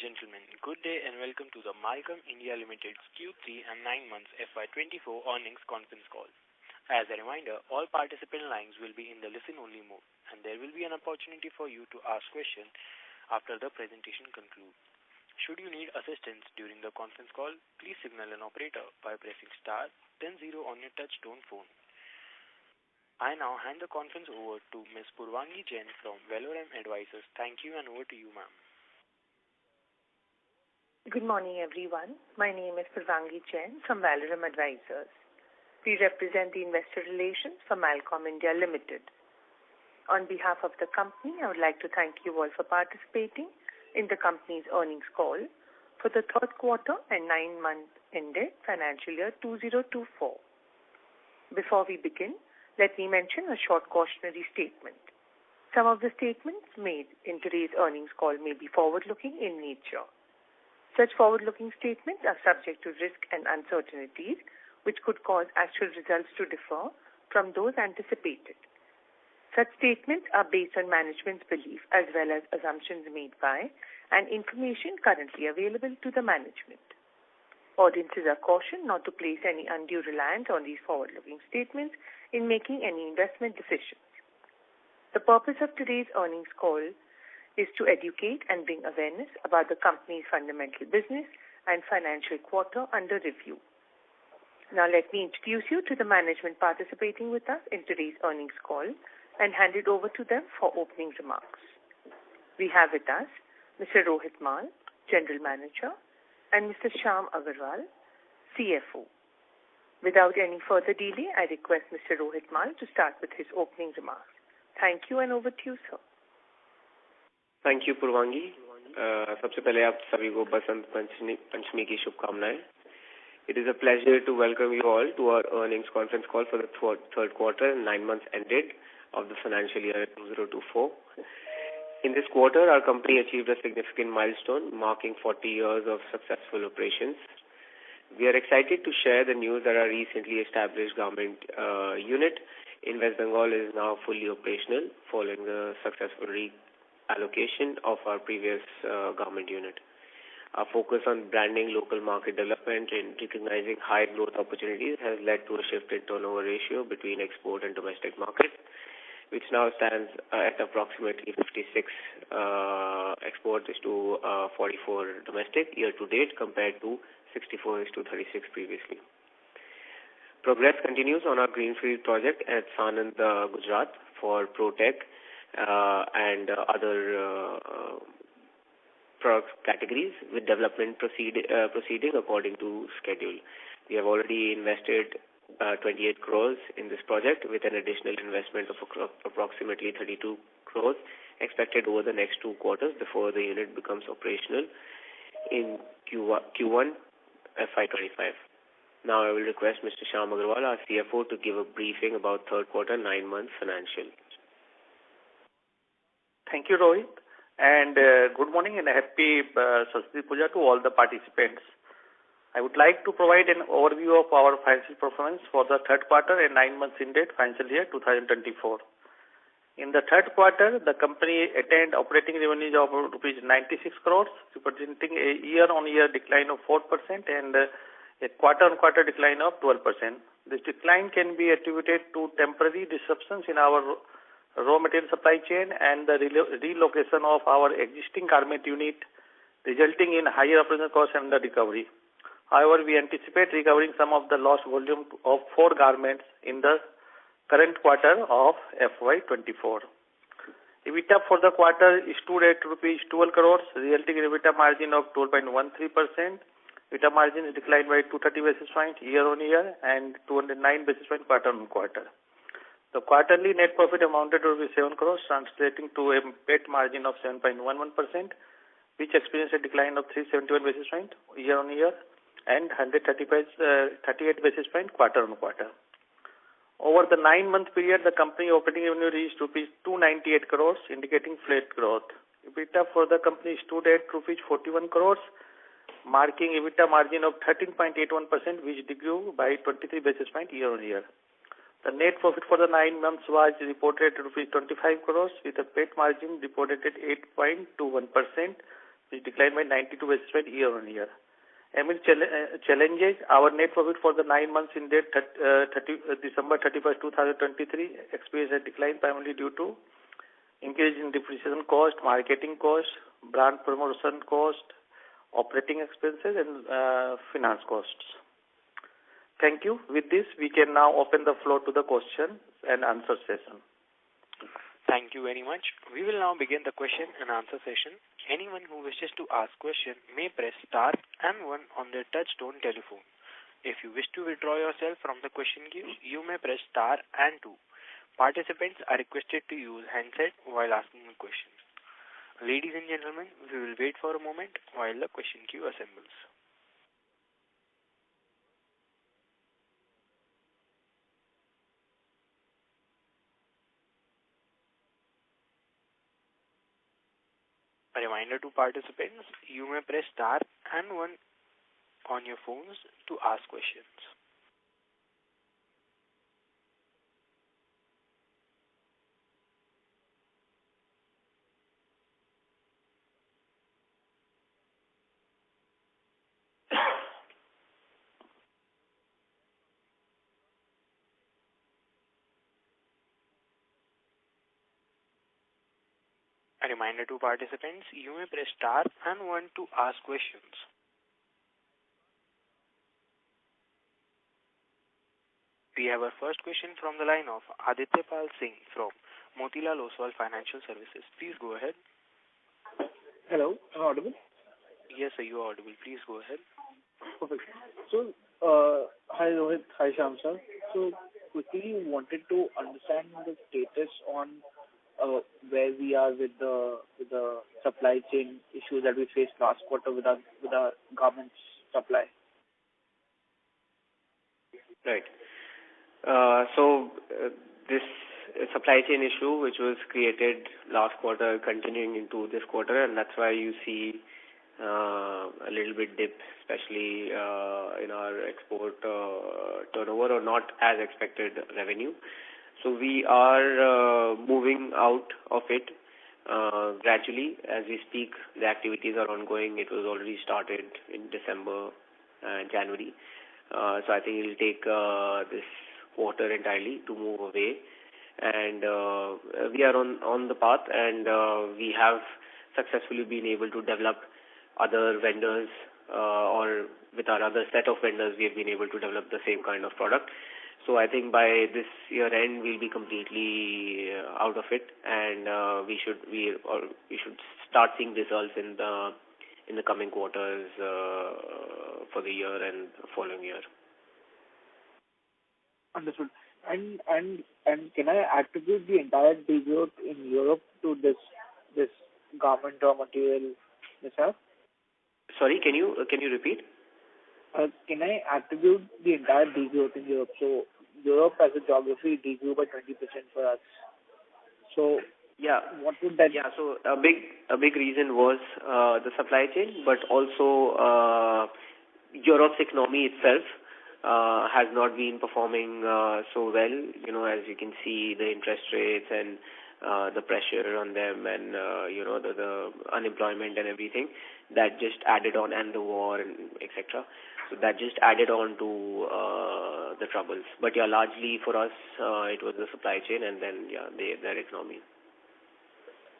gentlemen, good day and welcome to the Mallcom India Limited's Q3 and 9 months FY24 earnings conference call. As a reminder, all participant lines will be in the listen-only mode, and there will be an opportunity for you to ask questions after the presentation concludes. Should you need assistance during the conference call, please signal an operator by pressing star, then 0 on your touch-tone phone. I now hand the conference over to Ms. Purvangi Jain from Valorum Advisors. Thank you, and over to you, ma'am. Good morning, everyone. My name is Purvangi Jain from Valorum Advisors. We represent the investor relations for Mallcom India Limited. On behalf of the company, I would like to thank you all for participating in the company's earnings call for the third quarter and 9 months ended financial year 2024. Before we begin, let me mention a short cautionary statement. Some of the statements made in today's earnings call may be forward-looking in nature. Such forward-looking statements are subject to risk and uncertainties, which could cause actual results to differ from those anticipated. Such statements are based on management's belief as well as assumptions made by and information currently available to the management. Audiences are cautioned not to place any undue reliance on these forward-looking statements in making any investment decisions. The purpose of today's earnings call is to educate and bring awareness about the company's fundamental business and financial quarter under review. Now let me introduce you to the management participating with us in today's earnings call and hand it over to them for opening remarks. We have with us Mr. Rohit Mal, General Manager, and Mr. Shyam Agarwal, CFO. Without any further delay, I request Mr. Rohit Mal to start with his opening remarks. Thank you, and over to you, sir. Thank you Purvangi. सबसे पहले आप सभी को बसंत पंचमी की शुभकामनाएं. It is a pleasure to welcome you all to our earnings conference call for the third quarter and 9 months ended of the financial year 2024. In this quarter, our company achieved a significant milestone marking 40 years of successful operations. We are excited to share the news that our recently established government unit in West Bengal is now fully operational following the successful allocation of our previous government unit. Our focus on branding, local market development, and recognizing high growth opportunities has led to a shift in turnover ratio between export and domestic markets, which now stands at approximately 56 exports to 44 domestic year to date compared to 64 to 36 previously. Progress continues on our greenfield project at Sanand, Gujarat for ProTech and other product categories with development proceeding according to schedule. We have already invested 28 crores in this project with an additional investment of approximately 32 crores expected over the next 2 quarters before the unit becomes operational in Q1 FY25. Now I will request Mr. Shyam Agarwal, our CFO, to give a briefing about third quarter 9 months financial. Thank you, Rohit, and good morning and a happy Saraswati Puja to all the participants. I would like to provide an overview of our financial performance for the third quarter and 9 months ended financial year 2024. In the third quarter, the company attained operating revenues of rupees 96 crores, representing a year-on-year decline of 4% and a quarter-on-quarter decline of 12%. This decline can be attributed to temporary disruptions in our raw material supply chain and the relocation of our existing garment unit, resulting in higher operational costs and the recovery. However, we anticipate recovering some of the lost volume of 4 garments in the current quarter of FY24. EBITDA for the quarter stood at rupees 12 crores, resulting in EBITDA margin of 12.13%. EBITDA margin declined by 230 basis points year-on-year and 209 basis points quarter-on-quarter. The quarterly net profit amounted to 7 crores, translating to a PAT margin of 7.11%, which experienced a decline of 371 basis points year-on-year and 138 basis points quarter-on-quarter. Over the 9-month period, the company operating revenue reached rupees 298 crores, indicating flat growth. EBITDA for the company stood at rupees 41 crores, marking EBITDA margin of 13.81%, which grew by 23 basis points year-on-year. The net profit for the 9 months was reported at rupees 25 crores with a PAT margin reported at 8.21%, which declined by 92 basis points year-on-year. Amid challenges, our net profit for the 9 months in date December 31st, 2023 experienced a decline primarily due to increase in depreciation cost, marketing cost, brand promotion cost, operating expenses, and finance costs. Thank you. With this, we can now open the floor to the question and answer session. Thank you very much. We will now begin the question and answer session. Anyone who wishes to ask question may press star and 1 on their touch-tone telephone. If you wish to withdraw yourself from the question queue, you may press star and 2. Participants are requested to use handset while asking a question. Ladies and gentlemen, we will wait for a moment while the question queue assembles. A reminder to participants, you may press star and 1 on your phones to ask questions. A reminder to participants, you may press star and 1 to ask questions. We have our first question from the line of Aditya Pal Singh from Motilal Oswal Financial Services. Please go ahead. Hello, am I audible? Yes, sir, you are audible. Please go ahead. Perfect. So, hi Rohit, hi Shyam sir. So, quickly wanted to understand the status on where we are with the supply chain issues that we faced last quarter with our garments supply. Right. This supply chain issue, which was created last quarter, continuing into this quarter, and that's why you see a little bit dip, especially in our export turnover, or not as expected revenue. So we are moving out of it gradually. As we speak, the activities are ongoing. It was already started in December and January. So I think it will take this quarter entirely to move away. And we are on the path, and we have successfully been able to develop other vendors, or with our other set of vendors, we have been able to develop the same kind of product. So I think by this year end, we'll be completely out of it, and we should start seeing results in the coming quarters for the year and following year. Understood. And can I attribute the entire degrowth in Europe to this garment raw material mishap? Sorry, can you repeat? Can I attribute the entire degrowth in Europe? So Europe as a geography degrew by 20% for us. So yeah, what would that? Yeah, so a big reason was the supply chain, but also Europe's economy itself has not been performing so well. You know, as you can see, the interest rates and the pressure on them, and the unemployment and everything that just added on, and the war and etc. So that just added on to the troubles. But yeah, largely for us, it was the supply chain, and then their economy.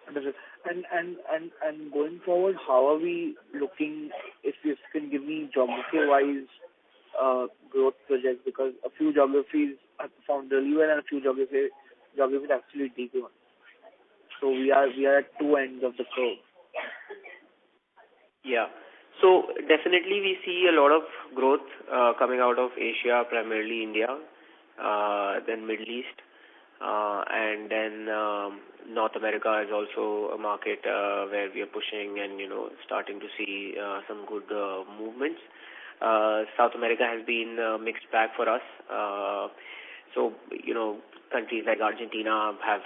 Understood. And going forward, how are we looking? If you can give me geography-wise growth projects, because a few geographies have performed really well, and a few geographies actually degrown. So we are at two ends of the curve. Yeah. So definitely we see a lot of growth coming out of Asia, primarily India, then Middle East, and then North America is also a market where we are pushing and starting to see some good movements. South America has been a mixed bag for us. So countries like Argentina have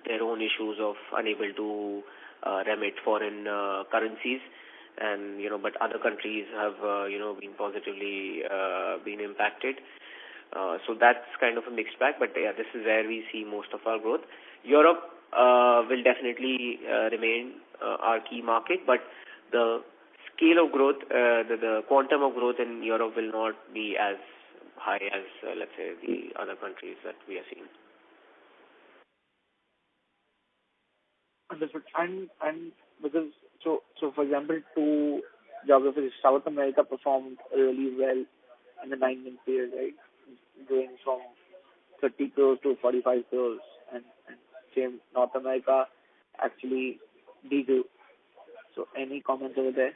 their own issues of unable to remit foreign currencies. And but other countries have been positively been impacted. So that's kind of a mixed bag. But yeah, this is where we see most of our growth. Europe will definitely remain our key market, but the scale of growth, the quantum of growth in Europe will not be as high as, let's say, the other countries that we are seeing. Understood. And because so for example, two geographies, South America performed really well in the 9-month period, right? Going from 30 crores to 45 crores, and same North America actually degrew. So any comments over there?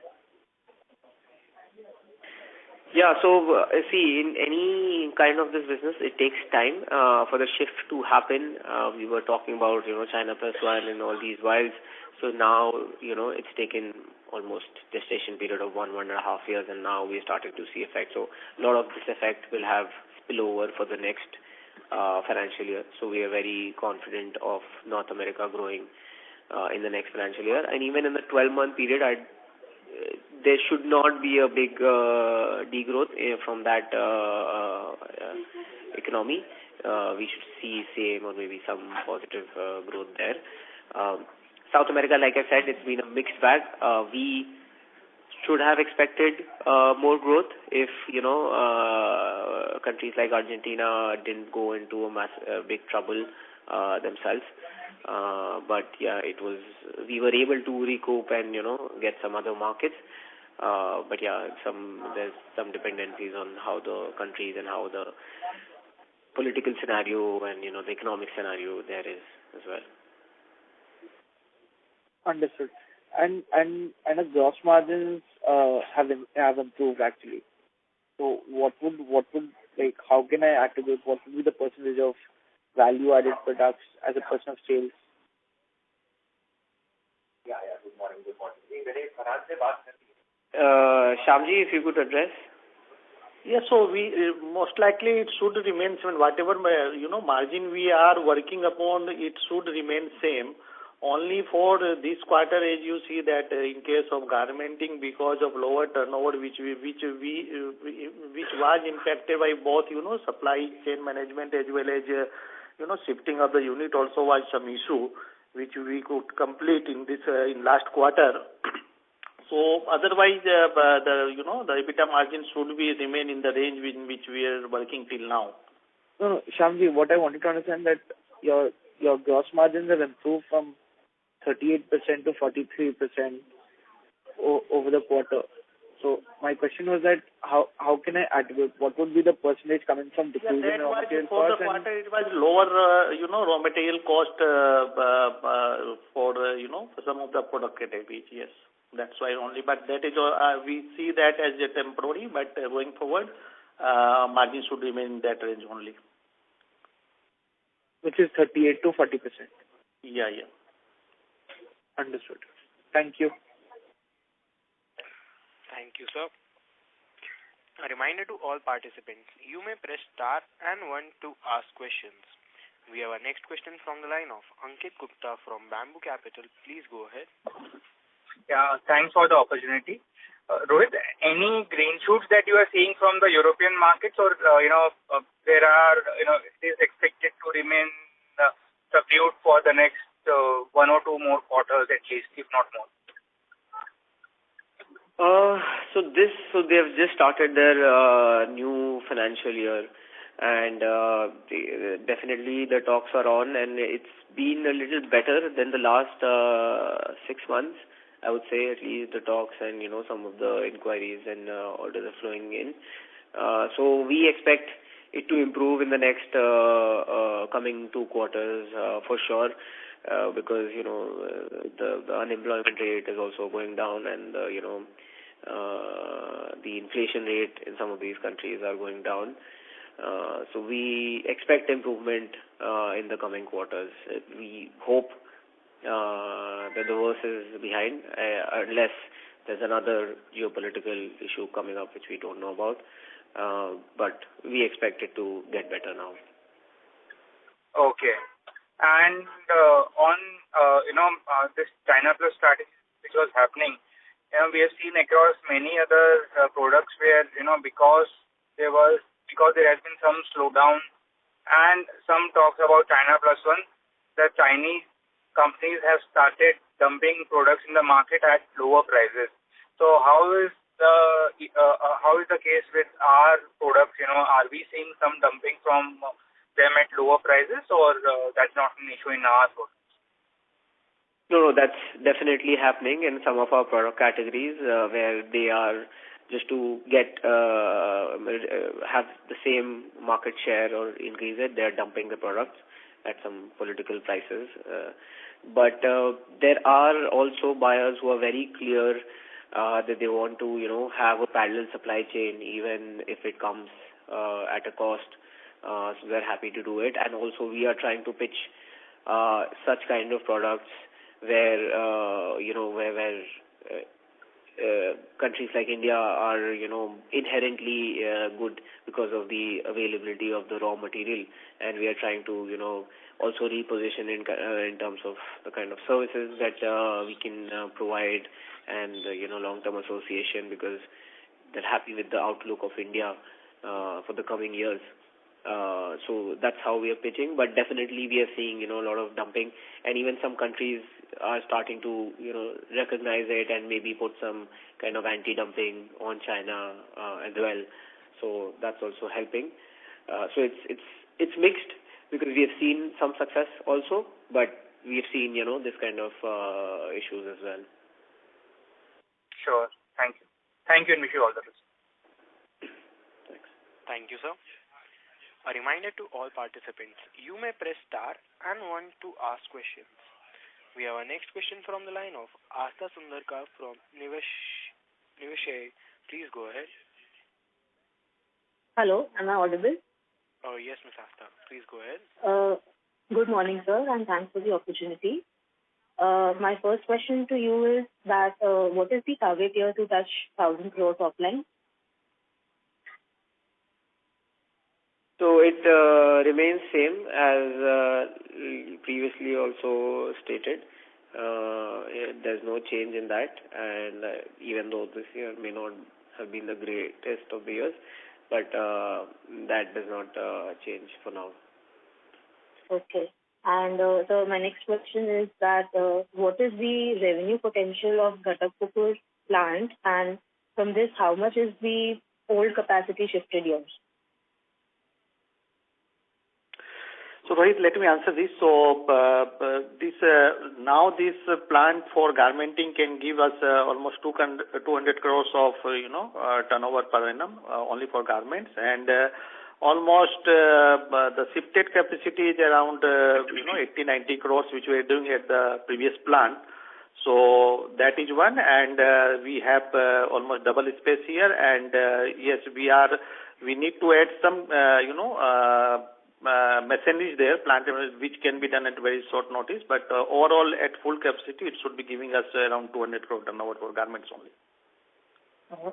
Yeah, so see, in any kind of this business, it takes time for the shift to happen. We were talking about, China plus one and all these whiles. So now, it's taken almost gestation period of 1.5 years, and now we're starting to see effect. So a lot of this effect will have spillover for the next financial year. So we are very confident of North America growing in the next financial year. And even in the 12-month period, there should not be a big degrowth from that economy. We should see same or maybe some positive growth there. South America, like I said, it's been a mixed bag. We should have expected more growth if, countries like Argentina didn't go into a big trouble themselves. But yeah, we were able to recoup and, get some other markets. But yeah, there's some dependencies on how the countries and how the political scenario and, the economic scenario there is as well. Understood. And the gross margins have improved actually. So what would like, how can I attribute what would be the percentage of value added products as a percent of sales? Good morning. Shyamji, if you could address. Yes, so we most likely it should remain same. Whatever margin we are working upon, it should remain same. Only for this quarter, as you see that in case of garmenting, because of lower turnover, which was impacted by both supply chain management as well as shifting of the unit also was some issue which we could complete in this in last quarter. So otherwise, the EBITDA margin should remain in the range in which we are working till now. No, Shyamji, what I wanted to understand that your gross margins have improved from 38% to 43% over the quarter. So my question was that how can I attribute what would be the percentage coming from decrease in raw material cost? For the quarter, it was lower, raw material cost for some of the product categories. Yes, that's why only. But that is we see that as a temporary. But going forward, margin should remain in that range only. Which is 38 to 40%. Yeah. Understood. Thank you. Thank you, sir. A reminder to all participants, you may press star and 1 to ask questions. We have our next question from the line of Ankit Gupta from Bamboo Capital. Please go ahead. Yeah, thanks for the opportunity. Rohit, any green shoots that you are seeing from the European markets, or there are it is expected to remain subdued for the next 1 or 2 more quarters at least, if not more? So they have just started their new financial year, and definitely the talks are on, and it's been a little better than the last 6 months. I would say at least the talks and some of the inquiries and orders are flowing in. So we expect it to improve in the next coming 2 quarters for sure. Because the unemployment rate is also going down, and the inflation rate in some of these countries are going down. So we expect improvement in the coming quarters. We hope that the worst is behind, unless there's another geopolitical issue coming up which we don't know about. But we expect it to get better now. Okay. And on this China Plus strategy which was happening, we have seen across many other products where because there has been some slowdown and some talks about China Plus One, the Chinese companies have started dumping products in the market at lower prices. So how is the case with our products? Are we seeing some dumping from them at lower prices, or that's not an issue in our products? No, that's definitely happening in some of our product categories where they are just to get have the same market share or increase it. They are dumping the products at some political prices. But there are also buyers who are very clear that they want to, have a parallel supply chain, even if it comes at a cost. So they're happy to do it. And also we are trying to pitch such kind of products where, where countries like India are, inherently good because of the availability of the raw material, and we are trying to, also reposition in terms of the kind of services that we can provide, and long-term association, because they're happy with the outlook of India for the coming years. So that's how we are pitching, but definitely we are seeing, a lot of dumping, and even some countries are starting to, recognize it and maybe put some kind of anti-dumping on China as well. So that's also helping. So it's mixed, because we have seen some success also, but we have seen, this kind of issues as well. Sure. Thank you. Thank you, and wish you all the best. Thanks. Thank you, sir. A reminder to all participants, you may press star and 1 to ask questions. We have our next question from the line of Asta Sundarkar from Niveshaay. Please go ahead. Hello, am I audible? Yes, Ms. Asta. Please go ahead. Good morning, sir, and thanks for the opportunity. My first question to you is that what is the target year to touch 1,000 crore top line? So it remains same as previously also stated. There's no change in that, and even though this year may not have been the greatest of the years, but that does not change for now. Okay. And so my next question is that what is the revenue potential of Ghatakpur plant, and from this, how much is the old capacity shifted years? So Rohit, let me answer this. So this plant for garmenting can give us almost 200 crores of turnover per annum only for garments, and almost the shifted capacity is around 80-90 crores, which we are doing at the previous plant. So that is one, and we have almost double space here, and yes, we need to add some machinery there, plant which can be done at very short notice, but overall at full capacity it should be giving us around 200 crore turnover for garments only.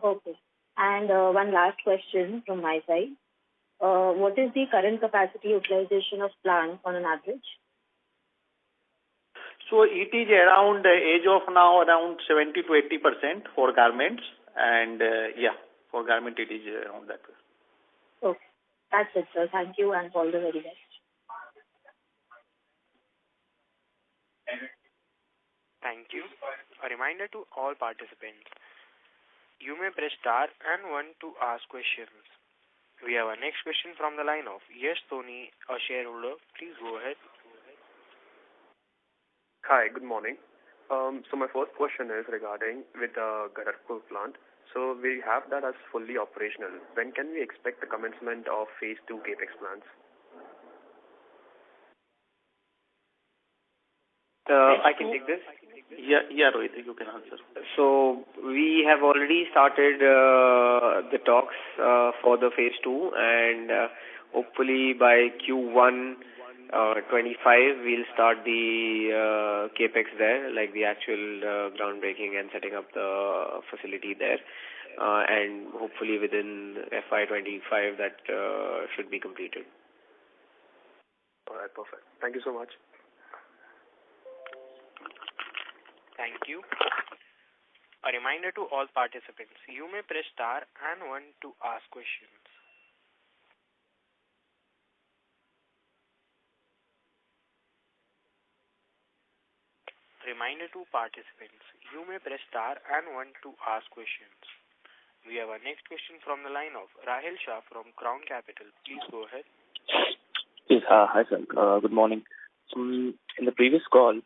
Okay. And one last question from my side. What is the current capacity utilization of plant on an average? So it is around age of now around 70 to 80% for garments, and for garment it is around that way. Okay. That's it, sir. Thank you, and all the very best. Thank you. A reminder to all participants, you may press star and 1 to ask questions. We have our next question from the line of Yash Soni, a shareholder. Please go ahead. Hi, good morning. So my first question is regarding with the Ghatakpur plant. So we have that as fully operational. When can we expect the commencement of phase 2 capex plans? I can take this. Yeah, Rohit, you can answer. So we have already started the talks for the phase 2, and hopefully by Q1 25 we'll start the capex there, like the actual groundbreaking and setting up the facility there, and hopefully within FY25 that should be completed. All right, perfect. Thank you so much. Thank you. A reminder to all participants, you may press star and 1 to ask questions. Reminder to participants, you may press star and one to ask questions. We have our next question from the line of Rahil Shah from Crown Capital. Please go ahead. Yes, hi sir. Good morning. In the previous call,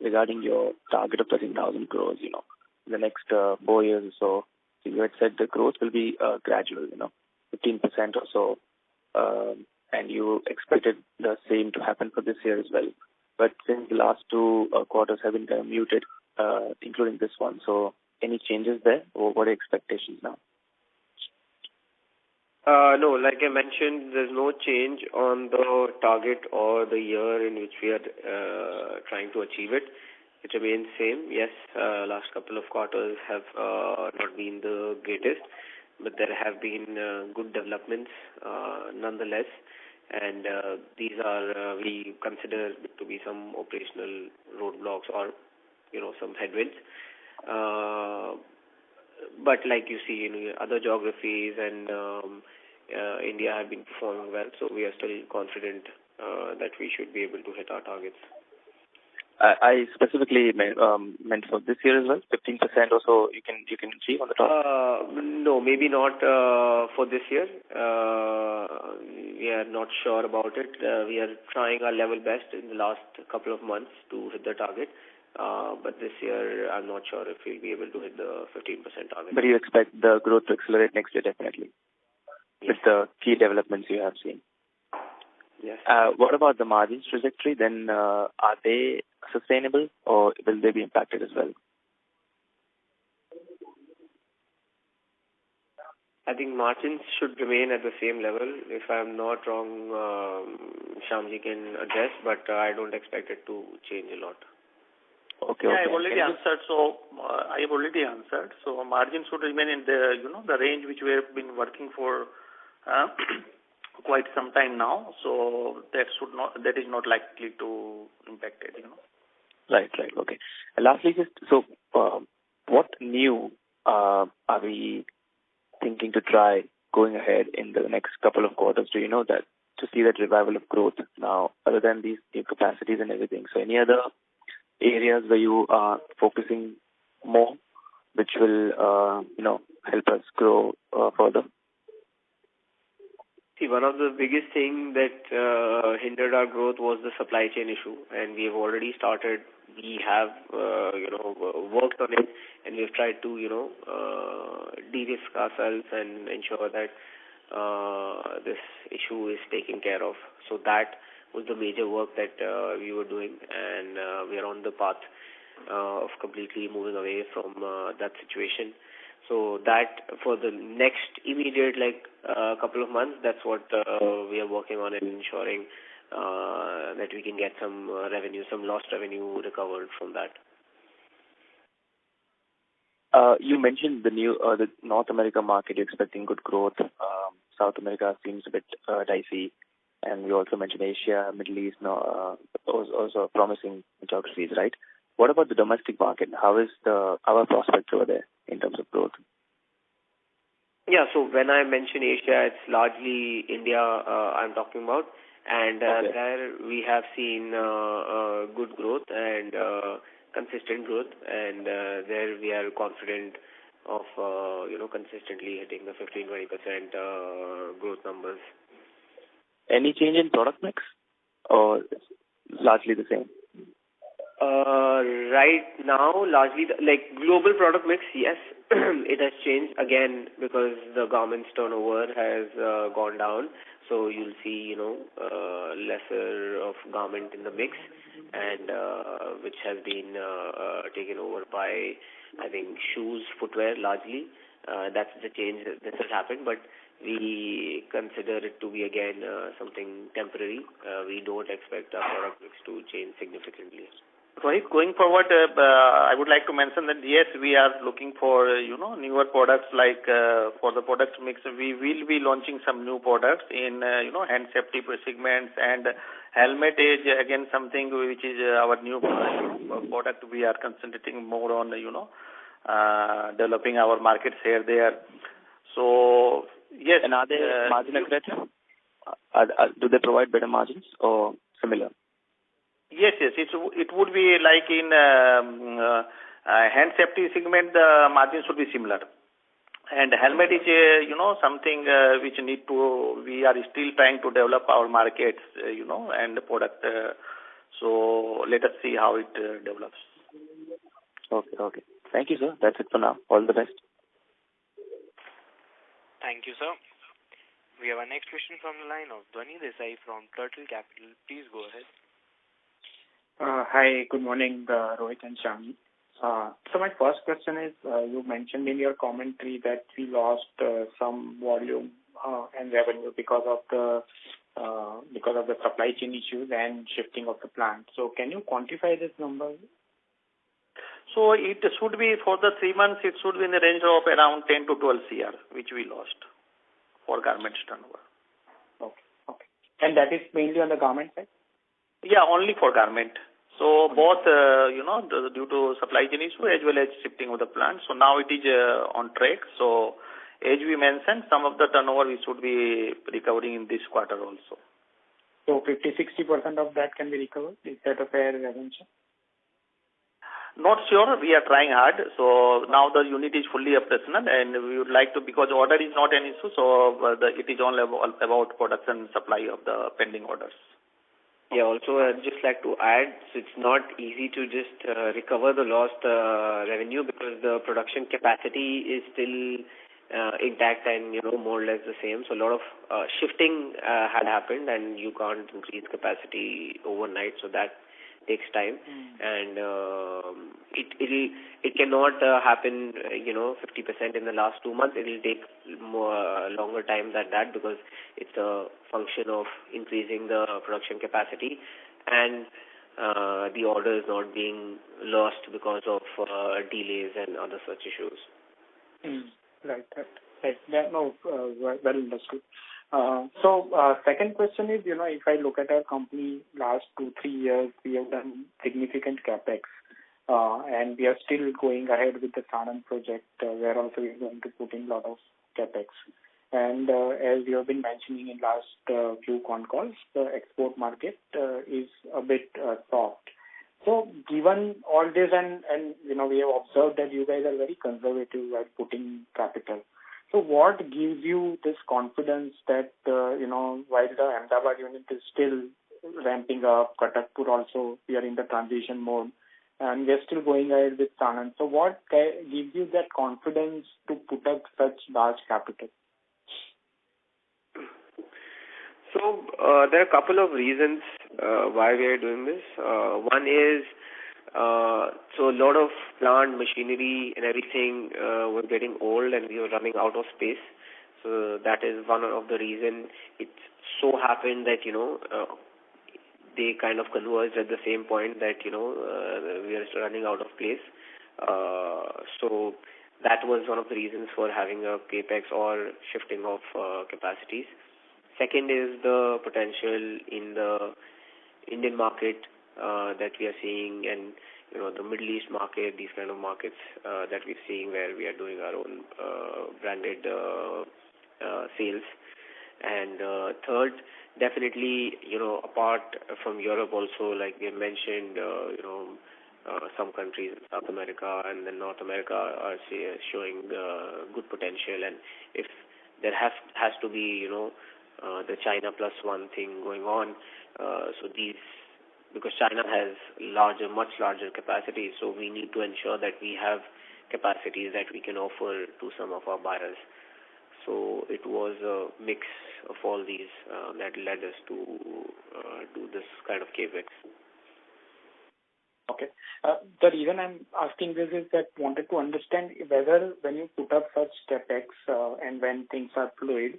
regarding your target of 13,000 crores, in the next 4 years or so, you had said the growth will be gradual, 15% or so, and you expected the same to happen for this year as well. But since the last 2 quarters have been kind of muted, including this one, so any changes there, or what are expectations now? No, like I mentioned, there's no change on the target or the year in which we are trying to achieve it. It remains same. Yes, last couple of quarters have not been the greatest, but there have been good developments nonetheless. And these are, we consider to be some operational roadblocks or, some headwinds. But like you see in other geographies and India have been performing well, so we are still confident that we should be able to hit our targets. I specifically meant for this year as well, 15% or so you can achieve on the top? No, maybe not for this year. We are not sure about it. We are trying our level best in the last couple of months to hit the target. But this year, I'm not sure if we'll be able to hit the 15% target. But you expect the growth to accelerate next year, definitely, with the key developments you have seen. Yes. What about the margins trajectory? Then are they sustainable or will they be impacted as well? I think margins should remain at the same level. If I'm not wrong, Shyamji can address, but I don't expect it to change a lot. Okay. Yeah, I've already answered. So margins should remain in the the range which we have been working for quite some time now. So that is not likely to impact it. Right. Okay. And lastly, what new are we thinking to try going ahead in the next couple of quarters? Do you know that to see that revival of growth now, other than these new capacities and everything? So any other areas where you are focusing more, which will, help us grow further? See, one of the biggest things that hindered our growth was the supply chain issue, and we have already started. We have, worked on it, and we've tried to, de-risk ourselves and ensure that this issue is taken care of. So that was the major work that we were doing, and we are on the path of completely moving away from that situation. So that for the next immediate couple of months, that's what we are working on and ensuring that we can get some revenue, some lost revenue recovered from that. You mentioned the North America market. You're expecting good growth. South America seems a bit dicey. And you also mentioned Asia, Middle East, also promising geographies, right? What about the domestic market? How is our prospects over there in terms of growth? Yeah, so when I mention Asia, it's largely India I'm talking about. And there we have seen good growth and consistent growth. And there we are confident of, consistently hitting the 15-20% growth numbers. Any change in product mix or largely the same? Right now, largely, global product mix, yes, it has changed again because the garments turnover has gone down. So you'll see, lesser of garment in the mix, and which has been taken over by, I think, shoes, footwear largely. That's the change that has happened, but we consider it to be again something temporary. We don't expect our product mix to change significantly. Right. Going forward, I would like to mention that yes, we are looking for newer products. For the product mix, we will be launching some new products in hand safety segments, and helmet is again something which is our new product. We are concentrating more on developing our market share there. So yes. And are they margin accretive? Do they provide better margins or similar? Yes, yes. It would be like in hand safety segment, the margin should be similar. And helmet is, something which we are still trying to develop our markets, and the product. So let us see how it develops. Okay. Thank you, sir. That's it for now. All the best. Thank you, sir. We have our next question from the line of Dhwani Desai from Turtle Capital. Please go ahead. Hi, good morning, Rohit and Shami. So my first question is, you mentioned in your commentary that we lost some volume and revenue because of the supply chain issues and shifting of the plant. So can you quantify this number? So it should be for the 3 months. It should be in the range of around 10 to 12 CR, which we lost for garments turnover. Okay. And that is mainly on the garment side? Yeah, only for garment. So both, due to supply chain issue as well as shifting of the plant. So now it is on track. So as we mentioned, some of the turnover we should be recovering in this quarter also. So 50-60% of that can be recovered? Is that a fair assumption? Not sure. We are trying hard. So now the unit is fully operational, and we would like to, because order is not an issue, so it is only about production supply of the pending orders. Yeah, also I'd just like to add, so it's not easy to just recover the lost revenue because the production capacity is still intact and, more or less the same. So a lot of shifting had happened, and you can't increase capacity overnight, so that takes time. And it cannot happen, 50% in the last 2 months. It will take more longer time than that because it's a function of increasing the production capacity and the orders not being lost because of delays and other such issues. Right. No, well understood. So second question is, if I look at our company last 2-3 years, we have done significant capex, and we are still going ahead with the Sanand project, where also we are going to put in a lot of capex. And as you have been mentioning in last few Concalls, the export market is a bit soft. So given all this, and we have observed that you guys are very conservative at putting capital. So what gives you this confidence that, while the Ahmedabad unit is still ramping up, Katakpur also, we are in the transition mode, and we are still going ahead with Sanand. So what gives you that confidence to put up such large capital? So there are a couple of reasons why we are doing this. One is, so a lot of plant machinery and everything was getting old, and we were running out of space. So that is one of the reasons. It so happened that, they kind of converged at the same point that, we are running out of place. So that was one of the reasons for having a capex or shifting of capacities. Second is the potential in the Indian market that we are seeing, and the Middle East market, these kind of markets that we're seeing where we are doing our own branded sales. And third, definitely, apart from Europe also, like we mentioned, some countries in South America and then North America are showing good potential. And if there has to be, the China plus one thing going on, so these, because China has much larger capacity, so we need to ensure that we have capacities that we can offer to some of our buyers. So it was a mix of all these that led us to do this kind of capex. Okay. The reason I'm asking this is that wanted to understand whether when you put up such capex and when things are fluid,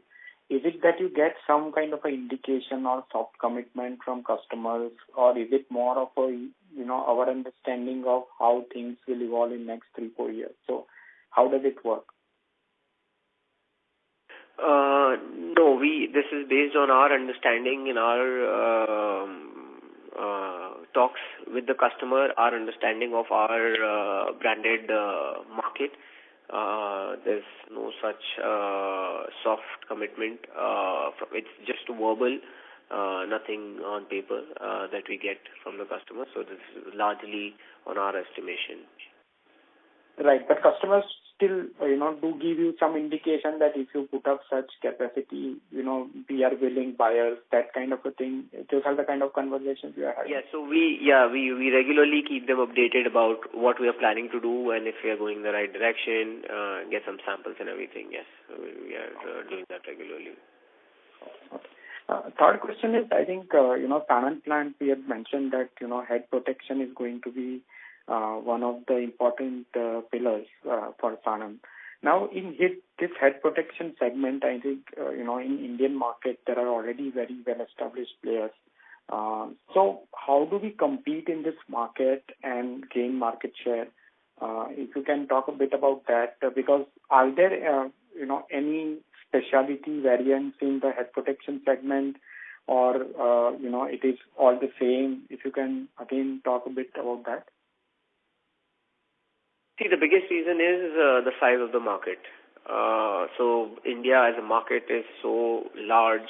is it that you get some kind of an indication or soft commitment from customers, or is it more of our understanding of how things will evolve in next 3-4 years? So how does it work? No, this is based on our understanding in our talks with the customer, our understanding of our branded market. There's no such soft commitment. It's just verbal nothing on paper that we get from the customer. So this is largely on our estimation. Right, but customers still, do give you some indication that if you put up such capacity, we are willing buyers, that kind of a thing. Those are the kind of conversations we are having. Yeah, so we regularly keep them updated about what we are planning to do and if we are going in the right direction, get some samples and everything. Yes, we are doing that regularly. Okay. Third question is, I think, Sanand plant, we had mentioned that, head protection is going to be one of the important pillars for Sanand. Now, in this head protection segment, I think, in Indian market, there are already very well-established players. So how do we compete in this market and gain market share? If you can talk a bit about that, because are there, any specialty variants in the head protection segment, or, it is all the same? If you can, again, talk a bit about that. See, the biggest reason is the size of the market. So India as a market is so large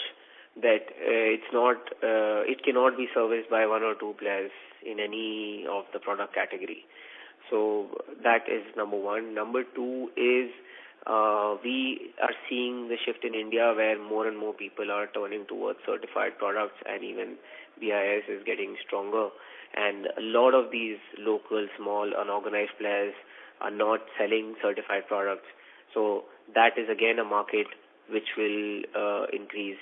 that it cannot be serviced by one or two players in any of the product category. So that is number one. Number two is we are seeing the shift in India where more and more people are turning towards certified products, and even BIS is getting stronger. And a lot of these local, small, unorganized players are not selling certified products. So that is again a market which will increase.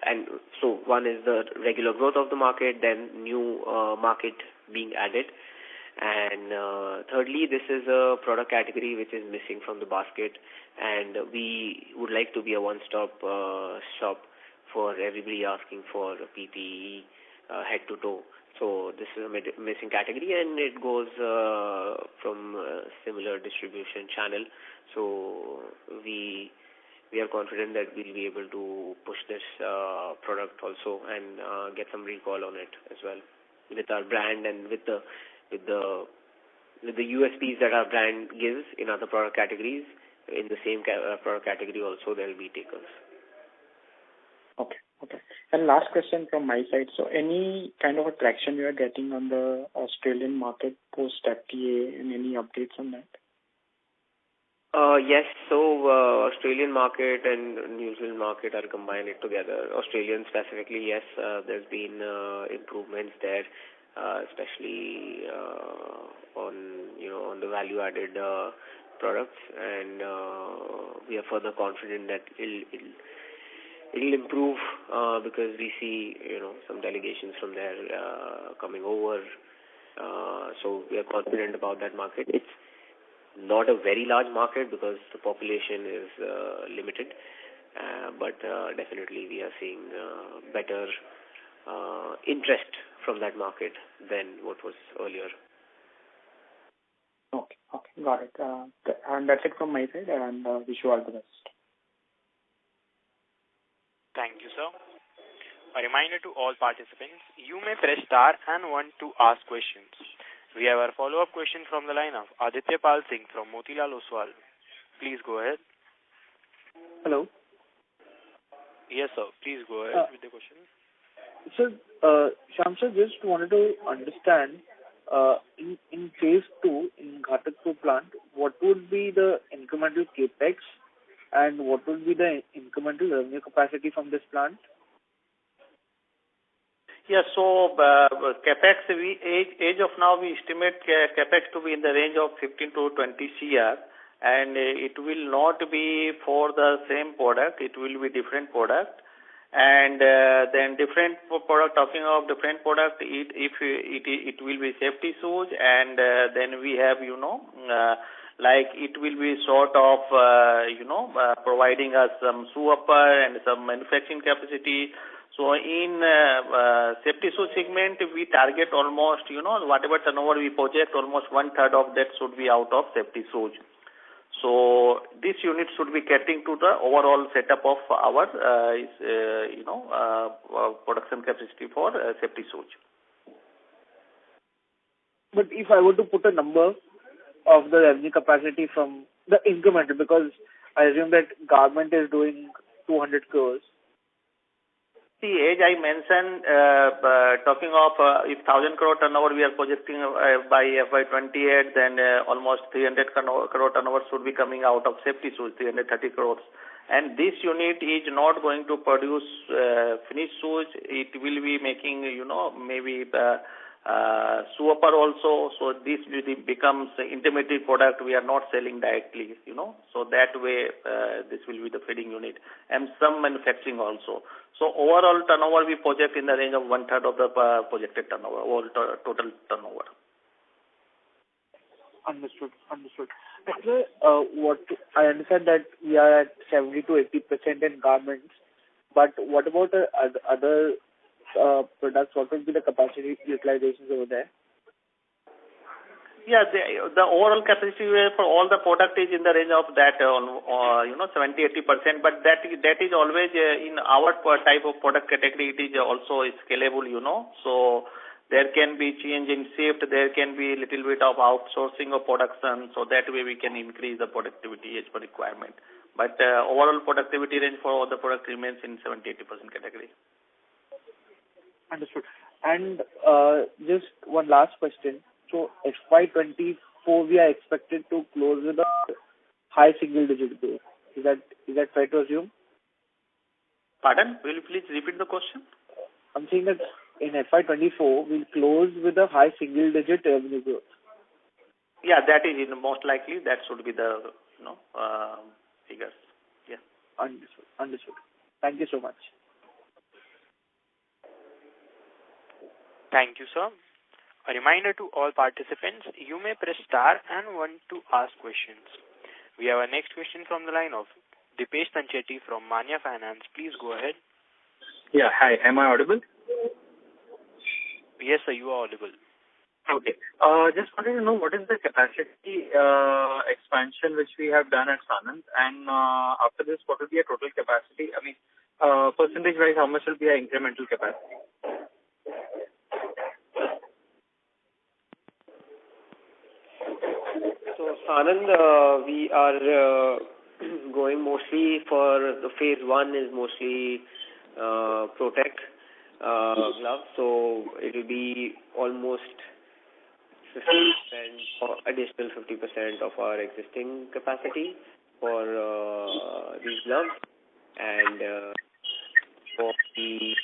And so one is the regular growth of the market, then new market being added. And thirdly, this is a product category which is missing from the basket, and we would like to be a one-stop shop for everybody asking for PPE head to toe. So this is a missing category, and it goes from a similar distribution channel. So we are confident that we'll be able to push this product also and get some recall on it as well with our brand and with the USPs that our brand gives in other product categories. In the same product category also there will be takers. Okay. And last question from my side. So any kind of attraction you are getting on the Australian market post FTA, and any updates on that? Yes, so Australian market and New Zealand market are combined together. Australian specifically, yes, there's been improvements there, especially on the value-added products, and we are further confident that it'll improve because we see some delegations from there coming over. So we are confident about that market. It's not a very large market because the population is limited, but definitely we are seeing better interest from that market than what was earlier. Okay, got it. And that's it from my side, and wish you all the best. Thank you, sir. A reminder to all participants, you may press star and 1 to ask questions. We have our follow-up question from the line of Aditya Pal Singh from Motilal Oswal. Please go ahead. Hello. Yes, sir. Please go ahead with the question. So, Shyam sir, just wanted to understand, in phase 2 in Ghatakpur plant, what would be the incremental capex and what would be the incremental revenue capacity from this plant? Yes, so capex, age of now we estimate capex to be in the range of 15 to 20 CR, and it will not be for the same product, it will be different product. And then different product, talking of different product, it will be safety shoes, and then we have, like it will be sort of, providing us some shoe upper and some manufacturing capacity. So in safety shoe segment, we target almost, whatever turnover we project, almost 1/3 of that should be out of safety shoes. So this unit should be getting to the overall setup of our, production capacity for safety shoes. But if I were to put a number of the revenue capacity from the incremental, because I assume that government is doing 200 crores, See, as I mentioned, talking of if 1,000 crore turnover we are projecting by FY28, then almost 300 crore turnover should be coming out of safety shoes, 330 crores. And this unit is not going to produce finished shoes. It will be making, maybe shoe upper also. So this becomes intermediate product. We are not selling directly, So that way, this will be the feeding unit. And some manufacturing also. So overall turnover we project in the range of 1/3 of the projected turnover, total turnover. Understood. And what I understand that we are at 70 to 80% in garments, but what about other products? What will be the capacity utilizations over there? Yeah, the overall capacity for all the product is in the range of that, 70-80%. But that is always in our type of product category. It is also scalable, So there can be change in shift. There can be a little bit of outsourcing of production. So that way we can increase the productivity as per requirement. But overall productivity range for all the product remains in 70-80% category. Understood. And just one last question. So FY24 we are expected to close with a high single-digit growth. Is that fair to assume? Pardon? Will you please repeat the question? I'm saying that in FY24 we'll close with a high single-digit revenue growth. Yeah, that is most likely. That should be the figures. Yeah. Understood. Thank you so much. Thank you, sir. A reminder to all participants, you may press star and 1 to ask questions. We have our next question from the line of Dipesh Tanchetti from Manya Finance. Please go ahead. Yeah, hi. Am I audible? Yes, sir, you are audible. Okay. Just wanted to know what is the capacity expansion which we have done at Sanand, and after this, what will be a total capacity? I mean, percentage-wise, how much will be our incremental capacity? So Sanand, we are going mostly for the phase 1 is mostly Protect gloves, so it will be almost 50% or additional 50% of our existing capacity for these gloves, and for the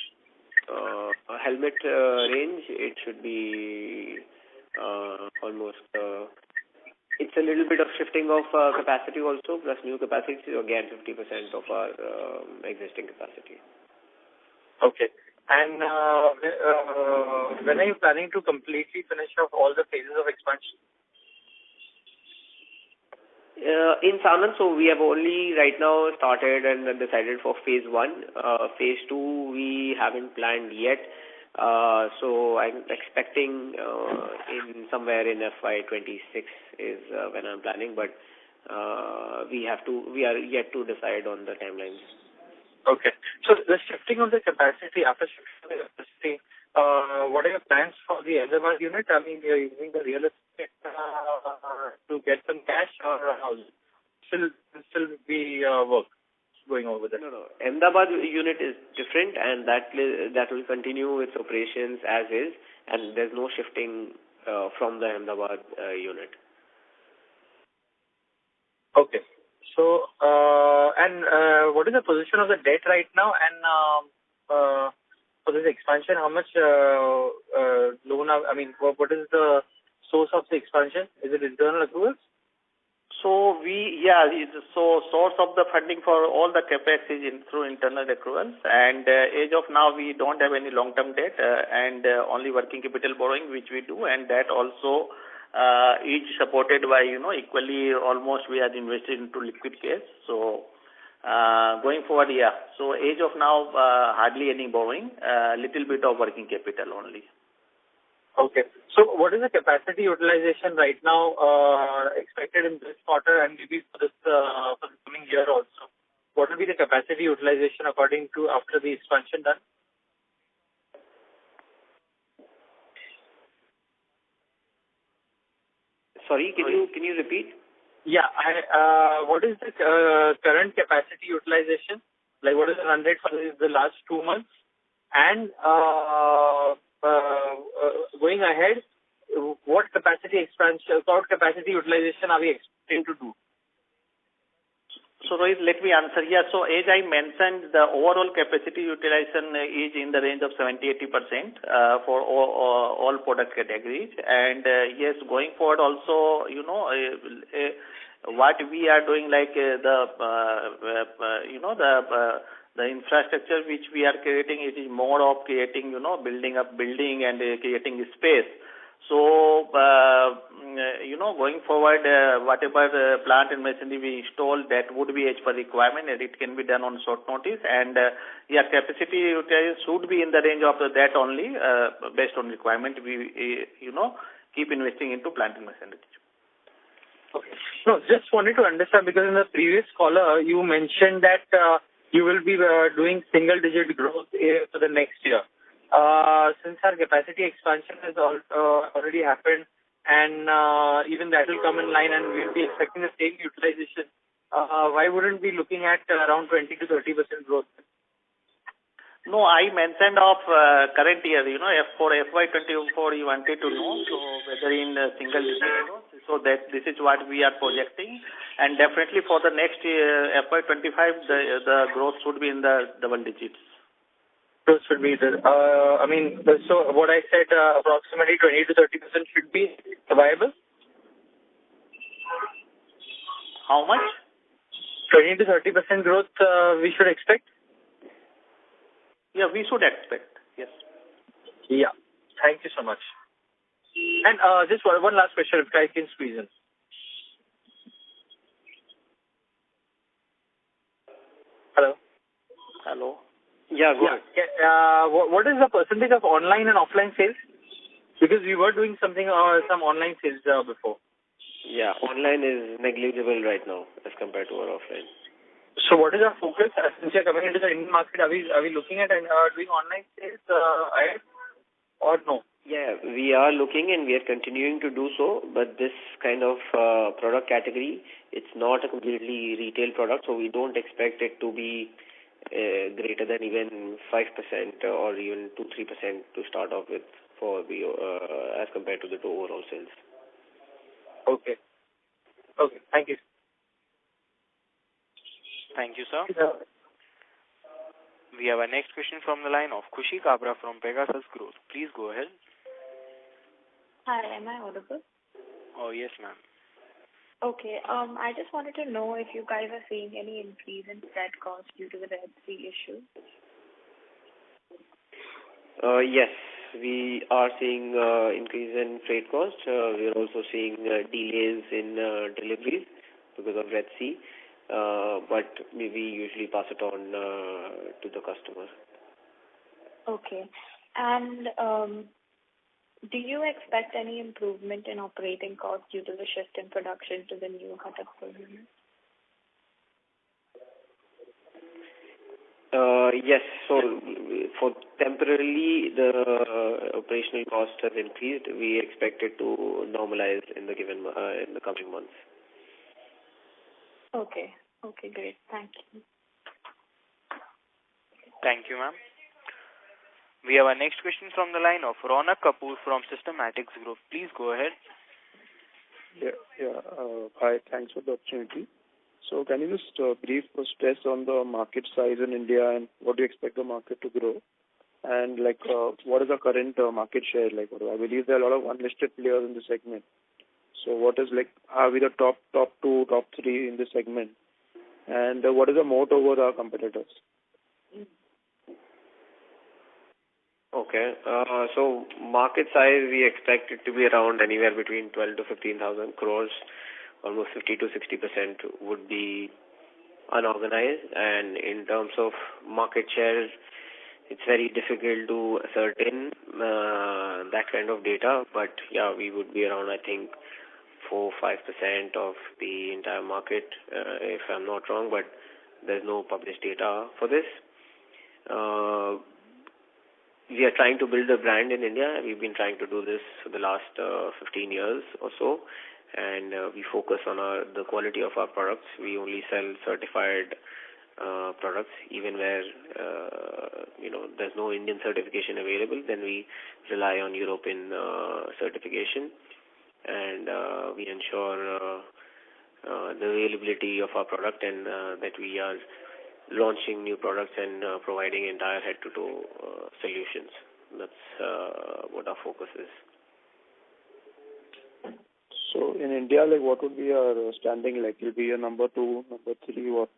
helmet range, it should be almost. It's a little bit of shifting of capacity also, plus new capacity, so again 50% of our existing capacity. Okay. And when are you planning to completely finish off all the phases of expansion? In Sanand, so we have only right now started and decided for phase 1. Phase 2 we haven't planned yet. So I'm expecting in somewhere in FY26 is when I'm planning, but we are yet to decide on the timelines. Okay. So the shifting of the capacity, after shifting the capacity, what are your plans for the Ahmedabad unit? I mean, you're using the real estate to get some cash, or how? Still be work going over there? No. Ahmedabad unit is different, and that will continue its operations as is, and there's no shifting from the Ahmedabad unit. Okay. So, and what is the position of the debt right now? And for this expansion, how much loan? I mean, what is the source of the expansion? Is it internal accruals? So source of the funding for all the capex is through internal accruals, and as of now we don't have any long-term debt and only working capital borrowing, which we do, and that also is supported by equally almost we are invested into liquid cash. So going forward, So as of now, hardly any borrowing, little bit of working capital only. Okay. So what is the capacity utilization right now expected in this quarter and maybe for the coming year also? What will be the capacity utilization according to after the expansion done? Sorry, can you repeat? Yeah. What is the current capacity utilization? Like what is the run rate for the last 2 months? And going ahead, what capacity expansion, what capacity utilization are we expecting to do? So Rohit, let me answer. Yeah, so as I mentioned, the overall capacity utilization is in the range of 70-80% for all product categories. And yes, going forward also, what we are doing, like the infrastructure which we are creating, it is more of creating, building up building and creating space. So, going forward, whatever plant and machinery we install, that would be as per requirement, and it can be done on short notice. And, capacity utilization should be in the range of that only, based on requirement. We, keep investing into plant and machinery. Okay. No, just wanted to understand, because in the previous caller, you mentioned that you will be doing single-digit growth for the next year. Since our capacity expansion has already happened, and even that will come in line, and we'll be expecting the same utilization, why wouldn't we be looking at around 20 to 30% growth? No, I mentioned of current year, for FY24 you wanted to know, so whether in single digit growth, so that this is what we are projecting, and definitely for the next year, FY25, the growth should be in the double digits. Growth should be there. So what I said, approximately 20 to 30% should be viable? How much? 20 to 30% growth we should expect? Yeah, we should expect, yes. Yeah, thank you so much. And just one last question, if I can squeeze in. Hello? Hello? Yeah, go ahead. What is the percentage of online and offline sales? Because we were doing some online sales before. Yeah, online is negligible right now as compared to our offline. So what is our focus? Since you're coming into the Indian market, are we looking at doing online sales or no? Yeah, we are looking and we are continuing to do so, but this kind of product category, it's not a completely retail product, so we don't expect it to be greater than even 5% or even 2-3% to start off with for the as compared to the overall sales. Okay. Thank you. Thank you, sir. Yeah. We have our next question from the line of Khushi Kabra from Pegasus Growth. Please go ahead. Hi, am I audible? Oh, yes, ma'am. Okay. I just wanted to know if you guys are seeing any increase in freight costs due to the Red Sea issue. Yes, we are seeing increase in freight costs. We are also seeing delays in deliveries because of Red Sea. But we usually pass it on to the customer. Okay. And do you expect any improvement in operating costs due to the shift in production to the new Ghatakpur unit? Yes. So for temporarily, the operational cost has increased. We expect it to normalize in the coming months. Okay. Okay, great. Thank you. Thank you, ma'am. We have our next question from the line of Ronak Kapoor from Systematics Group. Please go ahead. Hi, thanks for the opportunity. So can you just brief stress on the market size in India and what do you expect the market to grow? And what is the current market share? I believe there are a lot of unlisted players in the segment. So what is are we the top 2, top 3 in this segment? And what is the moat over our competitors? Okay. So market size, we expect it to be around anywhere between 12 to 15,000 crores. Almost 50 to 60% would be unorganized. And in terms of market share, it's very difficult to ascertain that kind of data. But yeah, we would be around, I think, 4-5% of the entire market, if I'm not wrong. But there's no published data for this. We are trying to build a brand in India. We've been trying to do this for the last 15 years or so. And we focus on the quality of our products. We only sell certified products, even where there's no Indian certification available. Then we rely on European certification, and we ensure the availability of our product, and that we are launching new products and providing entire head-to-toe solutions. That's what our focus is. So in India, like what would be our standing? Like will be a number 2, number 3, what?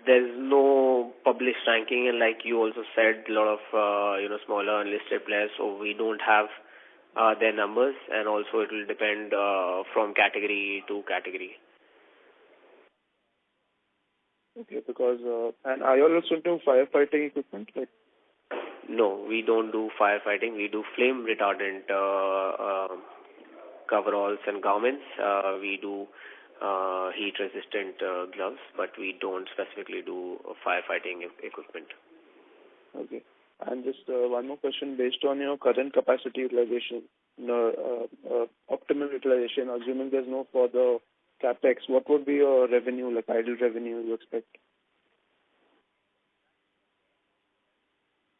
There's no published ranking, and like you also said, a lot of smaller unlisted players, so we don't have their numbers, and also it will depend from category to category. Okay, because and are you also into firefighting equipment? Like? No, we don't do firefighting. We do flame retardant coveralls and garments. We do heat-resistant gloves, but we don't specifically do firefighting equipment. Okay. And just one more question. Based on your current capacity utilization, optimal utilization, assuming there's no further capex, what would be your revenue, like idle revenue you expect?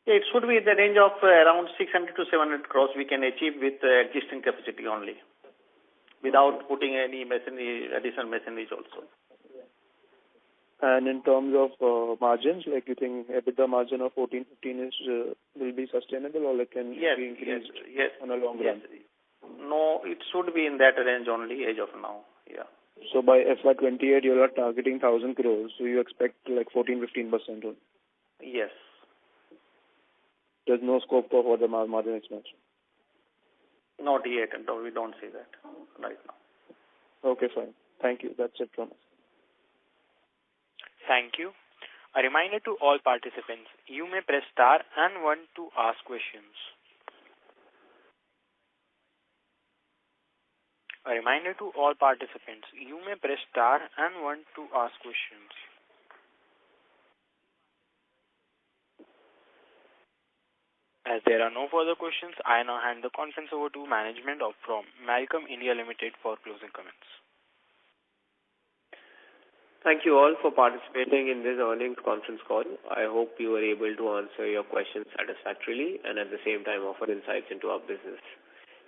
Yeah, it should be in the range of around 600 to 700 crores we can achieve with existing capacity only, without putting any additional machineries also. And in terms of margins, like you think EBITDA margin of 14-15 is will be sustainable, or like can be increased on a long run? No, it should be in that range only as of now. Yeah. So by FY28 you are targeting 1,000 crores. So you expect like 14-15% only? Yes. There's no scope for the margin expansion? Not yet, and we don't see that right now. Okay, fine. Thank you. That's it from us. Thank you. A reminder to all participants, you may press star and 1 to ask questions. A reminder to all participants, you may press star and 1 to ask questions. As there are no further questions, I now hand the conference over to management from Mallcom India Limited for closing comments. Thank you all for participating in this earnings conference call. I hope you were able to answer your questions satisfactorily and at the same time offer insights into our business.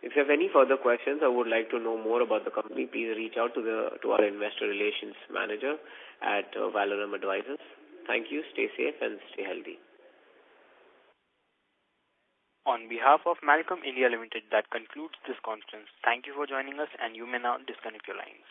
If you have any further questions or would like to know more about the company, please reach out to our investor relations manager at Valorum Advisors. Thank you. Stay safe and stay healthy. On behalf of Mallcom India Limited, that concludes this conference. Thank you for joining us, and you may now disconnect your lines.